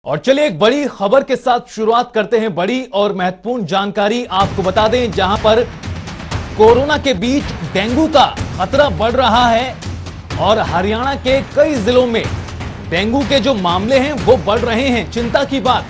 और चलिए एक बड़ी खबर के साथ शुरुआत करते हैं। बड़ी और महत्वपूर्ण जानकारी आपको बता दें, जहां पर कोरोना के बीच डेंगू का खतरा बढ़ रहा है और हरियाणा के कई जिलों में डेंगू के जो मामले हैं वो बढ़ रहे हैं। चिंता की बात,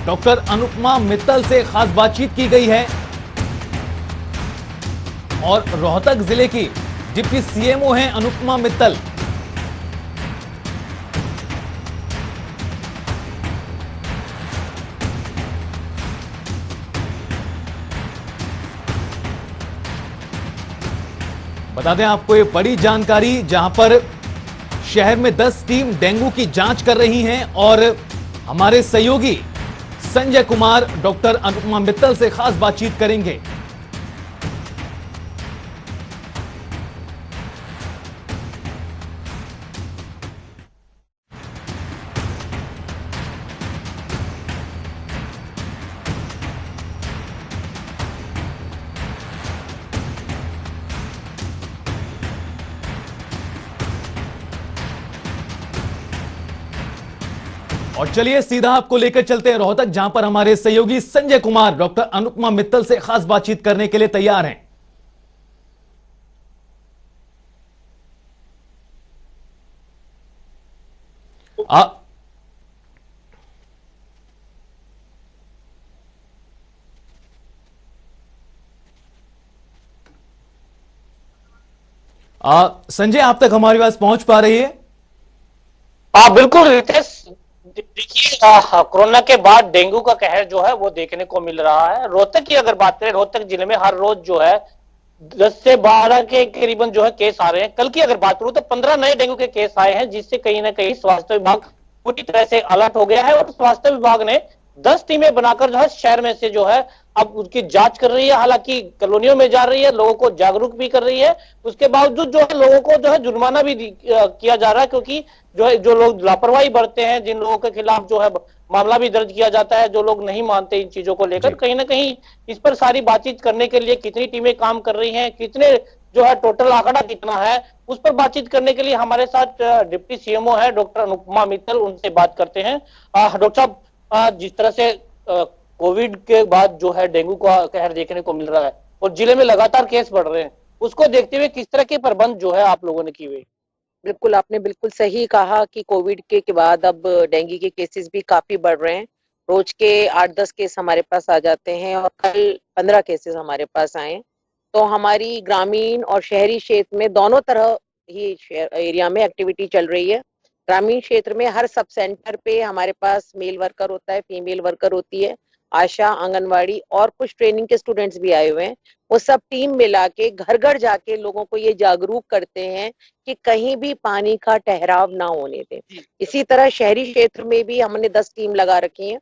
डॉक्टर अनुपमा मित्तल से खास बातचीत की गई है और रोहतक जिले की डिप्टी सीएमओ हैं अनुपमा मित्तल। बता दें आपको ये बड़ी जानकारी, जहां पर शहर में 10 टीम डेंगू की जांच कर रही हैं और हमारे सहयोगी संजय कुमार डॉक्टर अनुपमा मित्तल से खास बातचीत करेंगे। और चलिए सीधा आपको लेकर चलते हैं रोहतक, जहां पर हमारे सहयोगी संजय कुमार डॉक्टर अनुपमा मित्तल से खास बातचीत करने के लिए तैयार हैं। संजय, आप तक हमारी बात पहुंच पा रही है? हाँ बिल्कुल रितेश, देखिए कोरोना के बाद डेंगू का कहर जो है वो देखने को मिल रहा है। रोहतक की अगर बात करें, रोहतक जिले में हर रोज जो है 10 से 12 के करीबन जो है केस आ रहे हैं। कल की अगर बात करूं तो 15 नए डेंगू के केस आए हैं, जिससे कहीं ना कहीं स्वास्थ्य विभाग पूरी तरह से अलर्ट हो गया है और स्वास्थ्य विभाग ने 10 टीमें बनाकर जो है शहर में से जो है अब उसकी जांच कर रही है। हालांकि कॉलोनियों में जा रही है, लोगों को जागरूक भी कर रही है। उसके बावजूद जो है लोगों को जो है जुर्माना भी किया जा रहा है, क्योंकि जो है जो लोग लापरवाही बरतते हैं, जिन लोगों के खिलाफ जो है मामला भी दर्ज किया जाता है, जो लोग नहीं मानते इन चीजों को लेकर। कहीं ना कहीं इस पर सारी बातचीत करने के लिए कितनी टीमें काम कर रही हैं, कितने जो है टोटल आंकड़ा कितना है, उस पर बातचीत करने के लिए हमारे साथ डिप्टी सीएमओ है डॉक्टर अनुपमा मित्तल, उनसे बात करते हैं। डॉक्टर साहब, जिस तरह से कोविड के बाद जो है डेंगू का कहर देखने को मिल रहा है और जिले में लगातार केस बढ़ रहे हैं, उसको देखते हुए किस तरह के प्रबंध जो है आप लोगों ने किए हुए? बिल्कुल, आपने बिल्कुल सही कहा कि कोविड के बाद अब डेंगू के केसेस भी काफी बढ़ रहे हैं। रोज के 8-10 केस हमारे पास आ जाते हैं और कल 15 केसेस हमारे पास आए। तो हमारी ग्रामीण और शहरी क्षेत्र में दोनों तरह ही एरिया में एक्टिविटी चल रही है। ग्रामीण क्षेत्र में हर सब सेंटर पे हमारे पास मेल वर्कर होता है, फीमेल वर्कर होती है, आशा, आंगनवाड़ी और कुछ ट्रेनिंग के स्टूडेंट्स भी आए हुए हैं। वो सब टीम मिला के घर घर जाके लोगों को ये जागरूक करते हैं कि कहीं भी पानी का ठहराव ना होने दें। इसी तरह शहरी क्षेत्र में भी हमने 10 टीम लगा रखी है,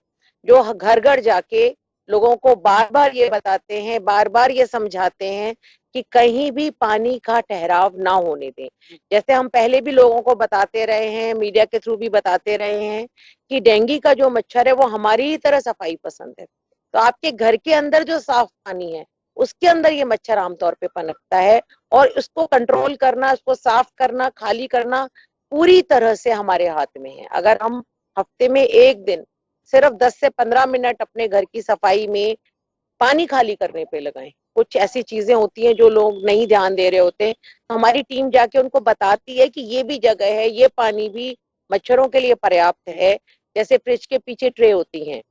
जो घर घर जाके लोगों को बार बार ये बताते हैं, बार बार ये समझाते हैं कि कहीं भी पानी का ठहराव ना होने दें। जैसे हम पहले भी लोगों को बताते रहे हैं, मीडिया के थ्रू भी बताते रहे हैं कि डेंगू का जो मच्छर है वो हमारी ही तरह सफाई पसंद है। तो आपके घर के अंदर जो साफ पानी है उसके अंदर ये मच्छर आमतौर पे पनपता है और उसको कंट्रोल करना, उसको साफ करना, खाली करना पूरी तरह से हमारे हाथ में है। अगर हम हफ्ते में एक दिन सिर्फ 10 से 15 मिनट अपने घर की सफाई में पानी खाली करने पे लगाएं। कुछ ऐसी चीजें होती हैं जो लोग नहीं ध्यान दे रहे होते हैं, तो हमारी टीम जाके उनको बताती है कि ये भी जगह है, ये पानी भी मच्छरों के लिए पर्याप्त है। जैसे फ्रिज के पीछे ट्रे होती हैं,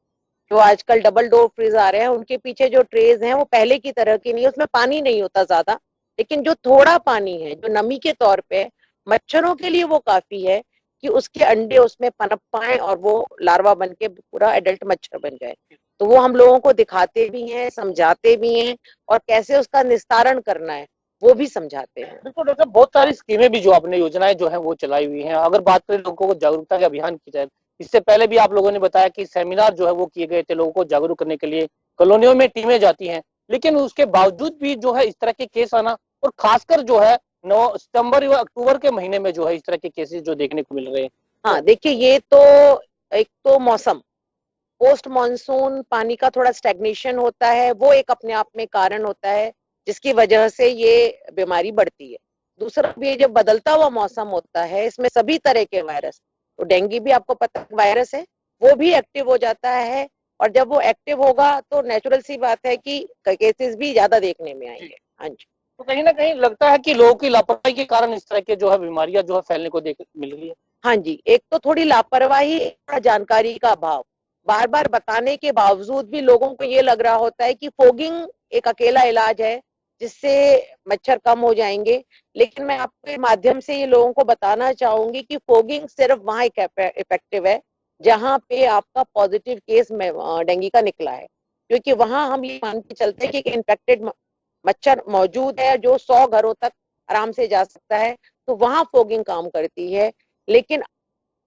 जो आजकल डबल डोर फ्रिज आ रहे हैं, उनके पीछे जो ट्रेज हैं वो पहले की तरह की नहीं है, उसमें पानी नहीं होता ज्यादा, लेकिन जो थोड़ा पानी है जो नमी के तौर पे मच्छरों के लिए वो काफी है कि उसके अंडे उसमें पनप पाए और वो लार्वा बन के पूरा एडल्ट मच्छर बन जाए। तो वो हम लोगों को दिखाते भी हैं, समझाते भी हैं और कैसे उसका निस्तारण करना है वो भी समझाते हैं। बिल्कुल डॉक्टर, बहुत सारी स्कीमें भी जो आपने योजनाएं जो है वो चलाई हुई हैं। अगर बात करें लोगों को जागरूकता के अभियान की जाए, इससे पहले भी आप लोगों ने बताया कि सेमिनार जो है वो किए गए थे लोगों को जागरूक करने के लिए, कॉलोनियों में टीमें जाती हैं, लेकिन उसके बावजूद भी जो है इस तरह के केस आना, और खासकर जो है 9 सितंबर या अक्टूबर के महीने में जो है इस तरह के केसेस जो देखने को मिल रहे हैं। हाँ देखिए, ये तो एक तो मौसम, पोस्ट मॉनसून पानी का थोड़ा स्टैग्नेशन होता है, वो एक अपने आप में कारण होता है जिसकी वजह से ये बीमारी बढ़ती है। दूसरा भी जब बदलता हुआ मौसम होता है, इसमें सभी तरह के वायरस, तो डेंगू भी आपको पता वायरस है वो भी एक्टिव हो जाता है, और जब वो एक्टिव होगा तो नेचुरल सी बात है कि केसेस भी ज्यादा देखने में आएंगे। हाँ जी। तो कहीं ना कहीं लगता है कि लोगों की लापरवाही के कारण इस तरह के जो है बीमारियां जो है फैलने को देख मिल रही है। हाँ जी, एक तो थोड़ी लापरवाही, थोड़ा जानकारी का अभाव। बार बार बताने के बावजूद भी लोगों को ये लग रहा होता है कि फोगिंग एक अकेला इलाज है जिससे मच्छर कम हो जाएंगे। लेकिन मैं आपके माध्यम से ये लोगों को बताना चाहूंगी कि फोगिंग सिर्फ वहां इफेक्टिव है जहां पे आपका पॉजिटिव केस डेंगू का निकला है, क्योंकि वहां हम ये मान के चलते हैं कि इन्फेक्टेड मच्छर मौजूद है जो 100 घरों तक आराम से जा सकता है, तो वहां फोगिंग काम करती है। लेकिन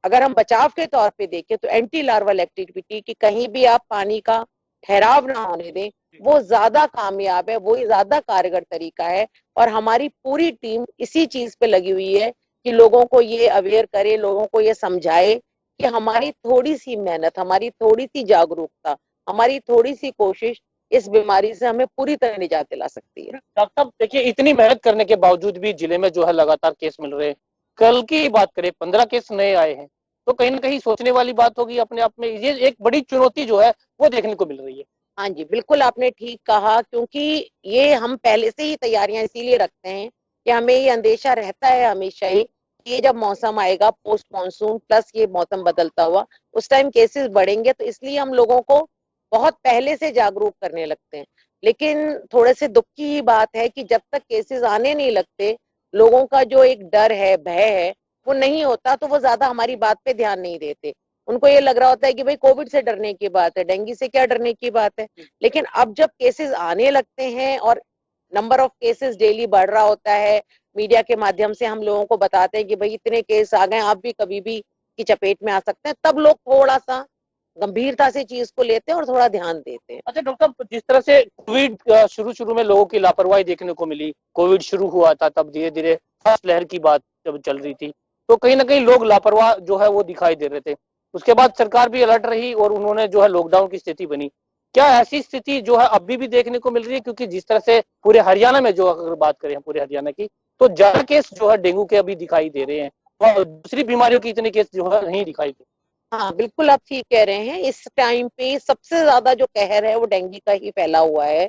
अगर हम बचाव के तौर पे देखें तो एंटी लार्वल एक्टिविटी, कि कहीं भी आप पानी का ठहराव ना होने दें, वो ज्यादा कामयाब है, वो ज्यादा कारगर तरीका है। और हमारी पूरी टीम इसी चीज पे लगी हुई है कि लोगों को ये अवेयर करे, लोगों को ये समझाए कि हमारी थोड़ी सी मेहनत, हमारी थोड़ी सी जागरूकता, हमारी थोड़ी सी कोशिश इस बीमारी से हमें पूरी तरह निजात दिला सकती है। डॉक्टर साहब देखिए, इतनी मेहनत करने के बावजूद भी जिले में जो है लगातार केस मिल रहे हैं। कल की बात करें 15 केस नए आए हैं, तो कहीं ना कहीं सोचने वाली बात होगी अपने आप में। ये एक बड़ी चुनौती जो है वो देखने को मिल रही है। हाँ जी, बिल्कुल आपने ठीक कहा, क्योंकि ये हम पहले से ही तैयारियां इसीलिए रखते हैं कि हमें ये अंदेशा रहता है हमेशा ही कि ये जब मौसम आएगा पोस्ट मानसून प्लस ये मौसम बदलता हुआ, उस टाइम केसेस बढ़ेंगे, तो इसलिए हम लोगों को बहुत पहले से जागरूक करने लगते हैं। लेकिन थोड़े से दुख की ही बात है कि जब तक केसेस आने नहीं लगते, लोगों का जो एक डर है, भय है, वो नहीं होता, तो वो ज्यादा हमारी बात पे ध्यान नहीं देते। उनको ये लग रहा होता है कि भाई कोविड से डरने की बात है, डेंगू से क्या डरने की बात है। लेकिन अब जब केसेस आने लगते हैं और नंबर ऑफ केसेस डेली बढ़ रहा होता है, मीडिया के माध्यम से हम लोगों को बताते हैं कि भाई इतने केस आ गए, आप भी कभी भी की चपेट में आ सकते हैं, तब लोग थोड़ा सा गंभीरता से चीज को लेते हैं और थोड़ा ध्यान देते हैं। अच्छा डॉक्टर साहब, जिस तरह से कोविड शुरू में लोगों की लापरवाही देखने को मिली, कोविड शुरू हुआ था तब धीरे धीरे फर्स्ट लहर की बात जब चल रही थी, तो कहीं ना कहीं लोग लापरवाह जो है वो दिखाई दे रहे थे। उसके बाद सरकार भी अलर्ट रही और उन्होंने जो है लॉकडाउन की स्थिति बनी। क्या ऐसी स्थिति जो है अभी भी देखने को मिल रही है? क्योंकि जिस तरह से पूरे हरियाणा में जो अगर बात करें पूरे हरियाणा की, तो ज्यादा केस जो है डेंगू के अभी दिखाई दे रहे हैं और दूसरी बीमारियों के इतने केस जो है नहीं दिखाई दे। हाँ बिल्कुल आप ठीक कह रहे हैं, इस टाइम पे सबसे ज्यादा जो कहर है वो डेंगू का ही फैला हुआ है।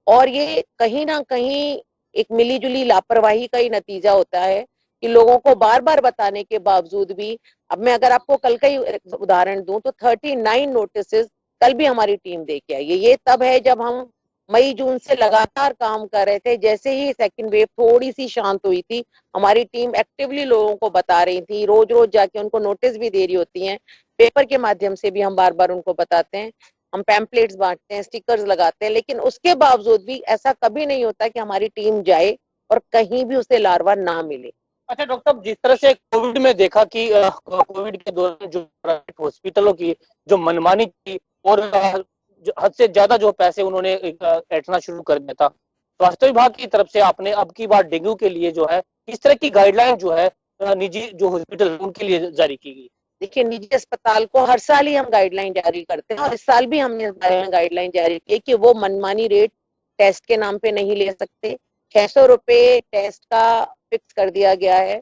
और ये कहीं ना कहीं एक मिलीजुली लापरवाही का ही नतीजा होता है कि लोगों को बार बार बताने के बावजूद भी। अब मैं अगर आपको कल का ही उदाहरण दूं तो 39 नोटिसेस कल भी हमारी टीम दे के आई है। ये तब है जब हम मई जून से लगातार काम कर रहे थे, जैसे ही सेकंड वेव थोड़ी सी शांत हुई थी, हमारी टीम एक्टिवली लोगों को बता रही थी, रोज रोज जाके उनको नोटिस भी दे रही होती हैं, पेपर के माध्यम से भी हम बार बार उनको बताते हैं, हम पैम्पलेट्स बांटते हैं, स्टिकर्स लगाते हैं। लेकिन उसके बावजूद भी ऐसा कभी नहीं होता कि हमारी टीम जाए और कहीं भी उसे लार्वा ना मिले। अच्छा डॉक्टर साहब, जिस तरह से कोविड में देखा कि कोविड के दौरान जो प्राइवेट हॉस्पिटलों की जो मनमानी थी और हद से ज्यादा जो पैसे उन्होंने ऐंठना शुरू कर दिया था, स्वास्थ्य विभाग की तरफ से आपने अब की बार डेंगू के लिए जो है किस तरह की गाइडलाइन जो है निजी जो हॉस्पिटल उनके लिए जारी की गई? देखिए, निजी अस्पताल को हर साल ही हम गाइडलाइन जारी करते हैं और इस साल भी हमने इस बारे में गाइडलाइन जारी की कि वो मनमानी रेट टेस्ट के नाम पे नहीं ले सकते। 600 रुपए टेस्ट का फिक्स कर दिया गया है।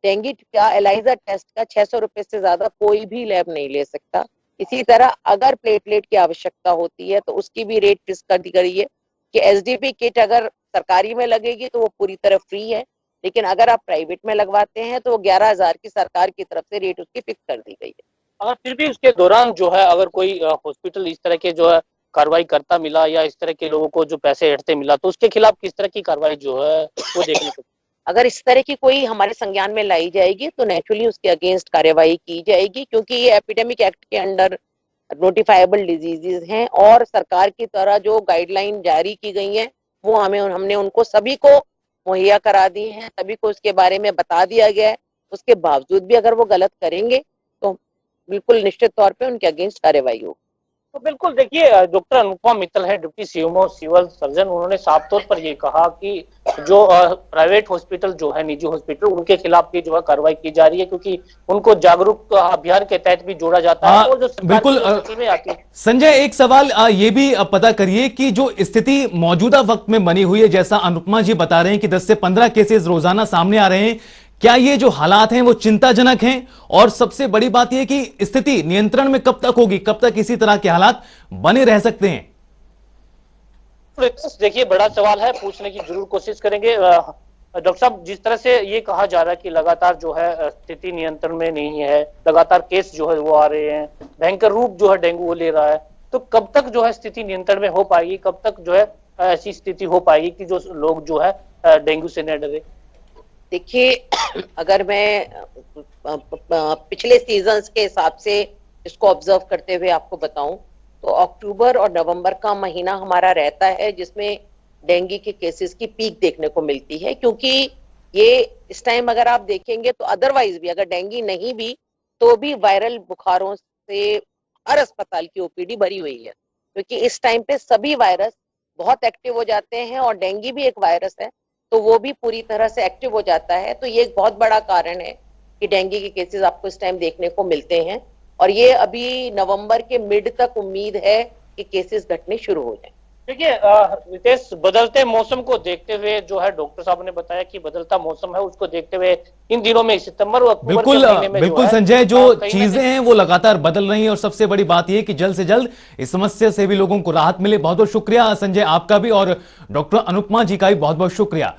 डेंगू का एलाइजा टेस्ट का 600 रुपए से ज्यादा कोई भी लैब नहीं ले सकता। इसी तरह अगर प्लेटलेट की आवश्यकता होती है तो उसकी भी रेट फिक्स कर दी गई है कि एसडीपी किट अगर सरकारी में लगेगी तो वो पूरी तरह फ्री है, लेकिन अगर आप प्राइवेट में लगवाते हैं तो 11,000 की सरकार की तरफ से रेट उसकी फिक्स कर दी गई है। अगर फिर भी उसके दौरान जो है अगर कोई हॉस्पिटल इस तरह के जो है कार्रवाई करता मिला या इस तरह के लोगों को जो पैसे हटते मिला, तो उसके खिलाफ किस तरह की कार्रवाई जो है वो देखने को? अगर इस तरह की कोई हमारे संज्ञान में लाई जाएगी तो नेचुरली उसके अगेंस्ट कार्यवाही की जाएगी, क्योंकि ये एपिडेमिक एक्ट के अंडर नोटिफाइबल डिजीजेज हैं और सरकार की तरह जो गाइडलाइन जारी की गई है वो हमने उनको सभी को मुहैया करा दी है, सभी को उसके बारे में बता दिया गया है। उसके बावजूद भी अगर वो गलत करेंगे तो बिल्कुल निश्चित तौर पे उनके अगेंस्ट कार्यवाही होगी। तो बिल्कुल देखिए, डॉक्टर अनुपमा मित्तल है डिप्टी सीएमओ सिविल सर्जन, उन्होंने साफ तौर पर ये कहा कि जो प्राइवेट हॉस्पिटल जो है निजी हॉस्पिटल उनके खिलाफ भी जो है कार्रवाई की जा रही है, क्योंकि उनको जागरूक अभियान के तहत भी जोड़ा जाता है। और जो बिल्कुल में आती है। संजय, एक सवाल ये भी पता करिए कि जो स्थिति मौजूदा वक्त में बनी हुई है, जैसा अनुपमा जी बता रहे हैं कि 10 से 15 केसेस रोजाना सामने आ रहे हैं, क्या ये जो हालात हैं वो चिंताजनक हैं? और सबसे बड़ी बात यह कि स्थिति नियंत्रण में कब तक होगी, कब तक इसी तरह के हालात बने रह सकते हैं? देखिए, बड़ा सवाल है, पूछने की जरूर कोशिश करेंगे। डॉक्टर साहब, जिस तरह से ये कहा जा रहा है कि लगातार जो है स्थिति नियंत्रण में नहीं है, लगातार केस जो है वो आ रहे हैं, भयंकर रूप जो है डेंगू वो ले रहा है, तो कब तक जो है स्थिति नियंत्रण में हो पाएगी, कब तक जो है ऐसी स्थिति हो पाएगी कि जो लोग जो है डेंगू से न डरे? देखिए, अगर मैं पिछले सीजन्स के हिसाब से इसको ऑब्जर्व करते हुए आपको बताऊं, तो अक्टूबर और नवंबर का महीना हमारा रहता है जिसमें डेंगू के केसेस की पीक देखने को मिलती है, क्योंकि ये इस टाइम अगर आप देखेंगे तो अदरवाइज भी अगर डेंगू नहीं भी तो भी वायरल बुखारों से हर अस्पताल की ओपीडी भरी हुई है, क्योंकि इस टाइम पे सभी वायरस बहुत एक्टिव हो जाते हैं और डेंगू भी एक वायरस है तो वो भी पूरी तरह से एक्टिव हो जाता है। तो ये एक बहुत बड़ा कारण है कि डेंगू के केसेस आपको इस टाइम देखने को मिलते हैं, और ये अभी नवंबर के मिड तक उम्मीद है कि केसेस घटने शुरू हो जाएं। देखिए रितेश, बदलते मौसम को देखते हुए जो है डॉक्टर साहब ने बताया कि बदलता मौसम है, उसको देखते हुए इन दिनों में सितंबर और अक्टूबर के महीने में बिल्कुल संजय, जो चीजें हैं वो लगातार बदल रही हैं और सबसे बड़ी बात यह कि जल्द से जल्द इस समस्या से भी लोगों को राहत मिले। बहुत बहुत शुक्रिया संजय आपका भी, और डॉक्टर अनुपमा जी का भी बहुत बहुत शुक्रिया।